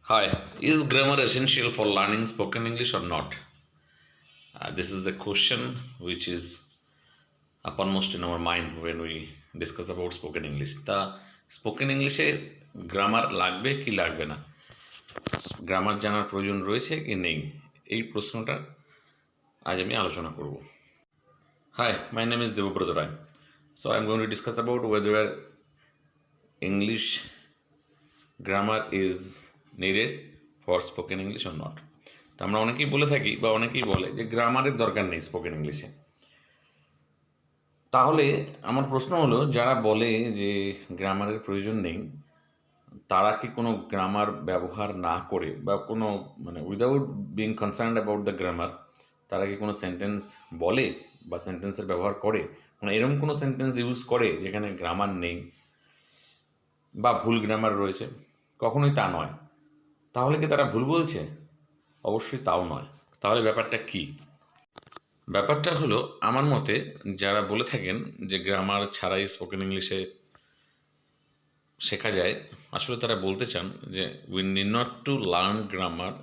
Hi, is grammar essential for learning spoken English or not? This is a question which is uppermost in our mind when we discuss about spoken English. তা spoken ইংলিশে grammar লাগবে কি লাগবে না, grammar জানার প্রয়োজন রয়েছে কি নেই, এই প্রশ্নটা আজ আমি আলোচনা করব। Hi, my name is Debabrata Rai. So I'm going to discuss about whether English grammar is needed for spoken English or not. তা আমরা অনেকেই বলে থাকি বা অনেকেই বলে যে গ্রামারের দরকার নেই স্পোকেন ইংলিশে। তাহলে আমার প্রশ্ন হলো, যারা বলে যে গ্রামারের প্রয়োজন নেই, তারা কি কোনো গ্রামার ব্যবহার না করে বা কোনো without being concerned about the grammar, তারা কি কোনো সেন্টেন্স বলে বা সেন্টেন্সের ব্যবহার করে, এরকম কোনো সেন্টেন্স ইউজ করে যেখানে গ্রামার নেই বা ভুল গ্রামার রয়েছে? কখনোই তা নয়। তাহলে কি তারা ভুল বলছে? অবশ্যই তাও নয়। তাহলে ব্যাপারটা কি? ব্যাপারটা হলো, আমার মতে যারা বলে থাকেন যে গ্রামার ছাড়াই স্পোকেন ইংলিশে শেখা যায়, আসলে তারা বলতে চান যে we need not to learn grammar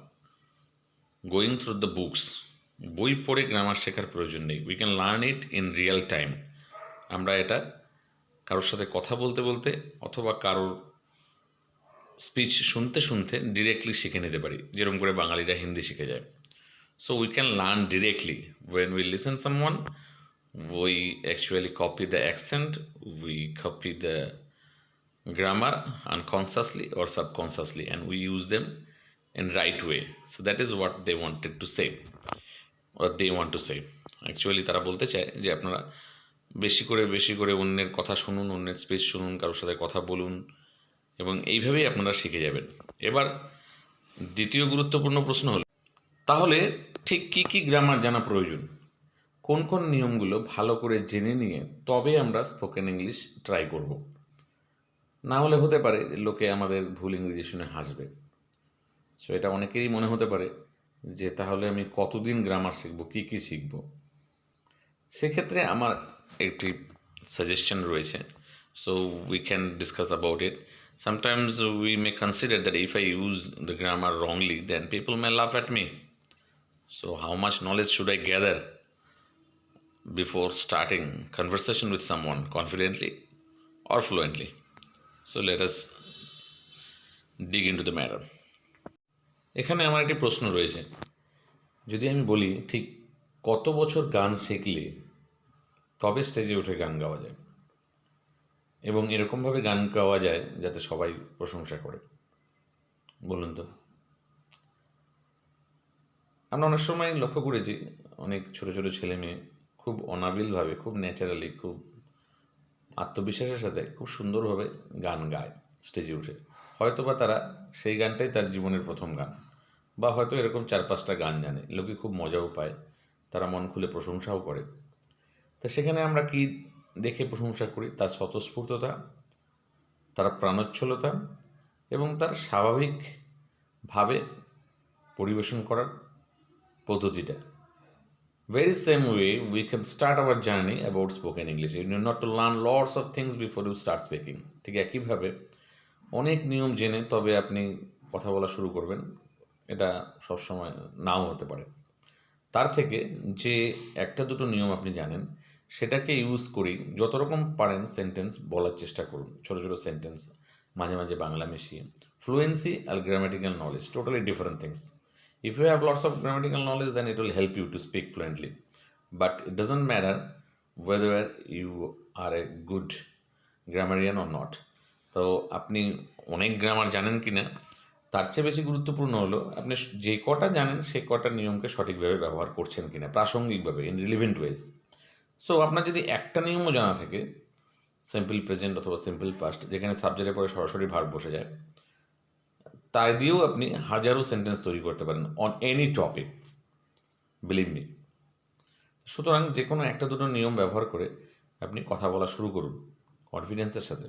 going through the books. বই পড়ে গ্রামার শেখার প্রয়োজন নেই। We can learn it in real time. আমরা এটা কারোর সাথে কথা বলতে বলতে অথবা কারোর স্পিচ শুনতে শুনতে ডিরেক্টলি শিখে নিতে পারি, যেরকম করে বাঙালিরা হিন্দি শিখে যায়। So we can learn directly. When we listen someone, we actually copy the accent, we copy the grammar unconsciously or subconsciously, and we use them in right way. So that is what they wanted to say, or they want to say. Actually তারা বলতে চায় যে আপনারা বেশি করে অন্যের কথা শুনুন, অন্যের স্পিচ শুনুন, কারোর সাথে কথা বলুন, এবং এইভাবেই আপনারা শিখে যাবেন। এবার দ্বিতীয় গুরুত্বপূর্ণ প্রশ্ন হলো, তাহলে ঠিক কী কী গ্রামার জানা প্রয়োজন? কোন কোন নিয়মগুলো ভালো করে জেনে নিয়ে তবে আমরা স্পোকেন ইংলিশ ট্রাই করব? না হলে হতে পারে লোকে আমাদের ভুল ইংরেজি শুনে হাসবে। সো এটা অনেকেরই মনে হতে পারে যে তাহলে আমি কতদিন গ্রামার শিখব, কী কী শিখব? সেক্ষেত্রে আমার একটি সাজেশন রয়েছে। So we can discuss about it. Sometimes we may consider that if I use the grammar wrongly, then people may laugh at me. So how much knowledge should I gather before starting conversation with someone confidently or fluently? So let us dig into the matter. এখানে আমার একটি প্রশ্ন রয়েছে। যদি আমি বলি ঠিক কত বছর গান শিখলে তবে স্টেজে উঠে গান গাওয়া যায়, এবং এরকমভাবে গান গাওয়া যায় যাতে সবাই প্রশংসা করে? বলুন তো। আমরা অনেক সময় লক্ষ্য করেছি অনেক ছোটো ছোটো ছেলে মেয়ে খুব অনাবিলভাবে, খুব ন্যাচারালি, খুব আত্মবিশ্বাসের সাথে খুব সুন্দরভাবে গান গায় স্টেজে উঠে। হয়তো বা তারা সেই গানটাই তার জীবনের প্রথম গান, বা হয়তো এরকম 4-5টা গান জানে। লোকে খুব মজাও পায়, তারা মন খুলে প্রশংসাও করে। তা সেখানে আমরা কি দেখে প্রশংসা করি? তার স্বতঃস্ফূর্ততা, তার প্রাণোচ্ছলতা এবং তার স্বাভাবিকভাবে পরিবেশন করার পদ্ধতিটা। Very same way we can start our journey about spoken English. You need not to learn lots of things before you start speaking. ঠিক একইভাবে অনেক নিয়ম জেনে তবে আপনি কথা বলা শুরু করবেন, এটা সবসময় নাও হতে পারে। তার থেকে যে একটা দুটো নিয়ম আপনি জানেন সেটাকে ইউজ করেই যত রকম পারেন সেন্টেন্স বলার চেষ্টা করুন। ছোটো ছোটো সেন্টেন্স, মাঝে মাঝে বাংলা মিশিয়ে। ফ্লুয়েন্সি আর grammatical knowledge totally different things. If you have lots of grammatical knowledge, then it will help you to speak fluently. But it doesn't matter whether you are a good grammarian or not. তো আপনি অনেক grammar জানেন কি না, তার চেয়ে বেশি গুরুত্বপূর্ণ হলো আপনি যে কটা জানেন সেই কটা নিয়মকে সঠিকভাবে ব্যবহার করছেন কিনা, প্রাসঙ্গিকভাবে, ইন রিলিভেন্ট ওয়েজ। সো আপনার যদি একটা নিয়মও জানা থাকে, সিম্পল প্রেজেন্ট অথবা সিম্পল পাস্ট, যেখানে সাবজেক্টের পরে সরাসরি ভার্ব বসে যায়, তাই দিয়েও আপনি হাজারো সেন্টেন্স তৈরি করতে পারেন on any topic, believe me. সুতরাং যে কোনো একটা দুটো নিয়ম ব্যবহার করে আপনি কথা বলা শুরু করুন কনফিডেন্সের সাথে।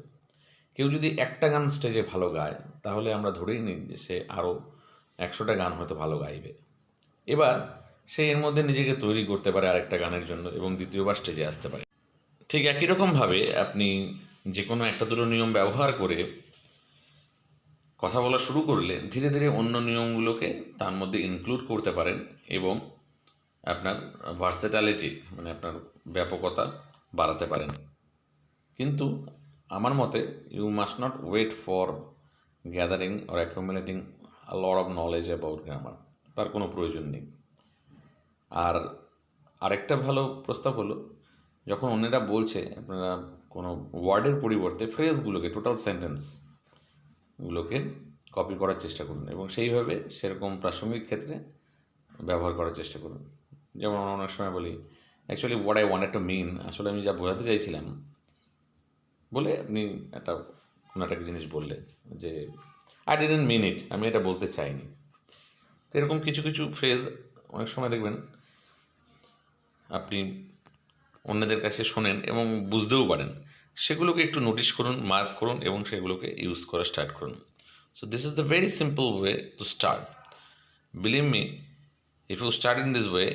কেউ যদি একটা গান স্টেজে ভালো গায়, তাহলে আমরা ধরেই নিই যে সে আরও 100টা গান হয়তো ভালো গাইবে। এবার সে এর মধ্যে নিজেকে তৈরি করতে পারে আরেকটা গানের জন্য, এবং দ্বিতীয়বার স্টেজে আসতে পারে। ঠিক একই রকমভাবে আপনি যে কোনো একটা দুটো নিয়ম ব্যবহার করে কথা বলা শুরু করলে ধীরে ধীরে অন্য নিয়মগুলোকে তার মধ্যে ইনক্লুড করতে পারেন এবং আপনার ভার্সেটালিটি মানে আপনার ব্যাপকতা বাড়াতে পারেন। কিন্তু আমার মতে you must not wait for gathering or accumulating a lot of knowledge about grammar, তার কোনো প্রয়োজন নেই। আর আরেকটা ভালো প্রস্তাব হলো, যখন অন্যেরা বলছে আপনারা কোনো ওয়ার্ডের পরিবর্তে ফ্রেজগুলোকে, টোটাল সেন্টেন্সগুলোকে কপি করার চেষ্টা করুন এবং সেইভাবে সেরকম প্রাসঙ্গিক ক্ষেত্রে ব্যবহার করার চেষ্টা করুন। যেমন আমরা অনেক সময় বলি actually what I wanted to mean, আসলে আমি যা বোঝাতে চাইছিলাম, বলে আপনি কোনো একটা জিনিস বললেন যে আই ডিডন্ট মিন ইট, আমি এটা বলতে চাইনি। তো এরকম কিছু কিছু ফ্রেজ অনেক সময় দেখবেন আপনি অন্যদের কাছে শোনেন এবং বুঝতেও পারেন, সেগুলোকে একটু নোটিশ করুন, মার্ক করুন এবং সেগুলোকে ইউজ করা স্টার্ট করুন। So this is the very simple way to start. Believe me, if you start in this way,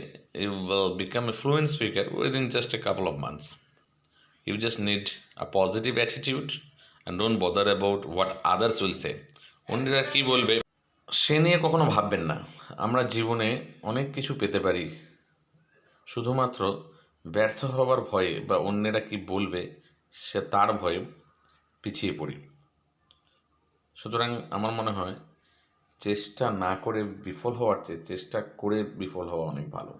you will become a fluent speaker within just a couple of months. You just need a positive attitude and don't bother about what others will say. অন্যরা কী বলবে সে নিয়ে কখনো ভাববেন না। আমরা জীবনে অনেক কিছু পেতে পারি, শুধুমাত্র ব্যর্থ হওয়ার ভয়ে বা অন্যেরা কি বলবে সে তার ভয়ে পিছিয়ে পড়ি। সুতরাং আমার মনে হয় চেষ্টা না করে বিফল হওয়ার চেয়ে চেষ্টা করে বিফল হওয়া অনেক ভালো।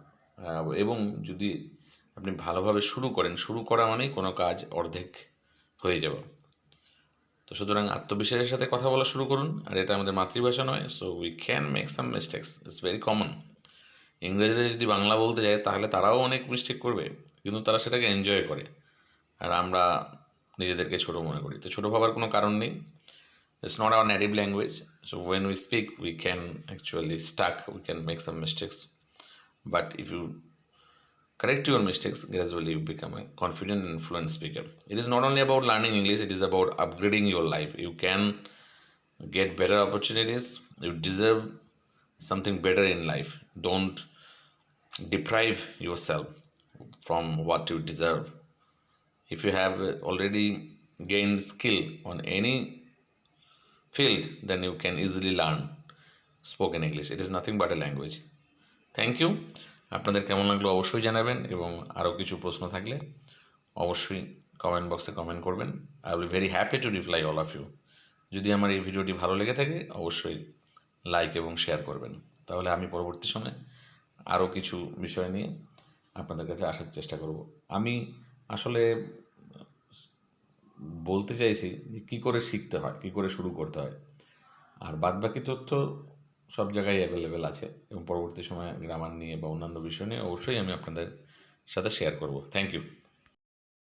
এবং যদি আপনি ভালোভাবে শুরু করেন, শুরু করা মানেই কোনো কাজ অর্ধেক হয়ে যাবে। তো সুতরাং আত্মবিশ্বাসের সাথে কথা বলা শুরু করুন। আর এটা আমাদের মাতৃভাষা নয়, so we can make some mistakes, it's very common. ইংরেজিরা যদি বাংলা বলতে যায় তাহলে তারাও অনেক মিস্টেক করবে, কিন্তু তারা সেটাকে এনজয় করে, আর আমরা নিজেদেরকে ছোটো মনে করি। তো ছোটো ভাবার কোনো কারণ নেই। It's not our native language, so when we speak we can actually stuck, we can make some mistakes, but if you correct your mistakes, gradually you become a confident and fluent speaker. It is not only about learning English, it is about upgrading your life. You can get better opportunities, you deserve something better in life. Don't deprive yourself from what you deserve. If you have already gained skill on any field, then you can easily learn spoken English. It is nothing but a language. Thank you. আপনাদের কেমন লাগলো অবশ্যই জানাবেন এবং আরও কিছু প্রশ্ন থাকলে অবশ্যই কমেন্ট বক্সে কমেন্ট করবেন। I will be very happy to reply all of you. যদি আমার এই ভিডিওটি ভালো লেগে থাকে অবশ্যই লাইক এবং শেয়ার করবেন, তাহলে আমি পরবর্তী সময়ে আরও কিছু বিষয় নিয়ে আপনাদের কাছে আসার চেষ্টা করব। আমি আসলে বলতে চাইছি যে কী করে শিখতে হয়, কী করে শুরু করতে হয়, আর বাদবাকি তথ্য সব জায়গায় অ্যাভেলেবেল আছে এবং পরবর্তী সময়ে গ্রামার নিয়ে বা অন্যান্য বিষয় নিয়ে অবশ্যই আমি আপনাদের সাথে শেয়ার করব। Thank you.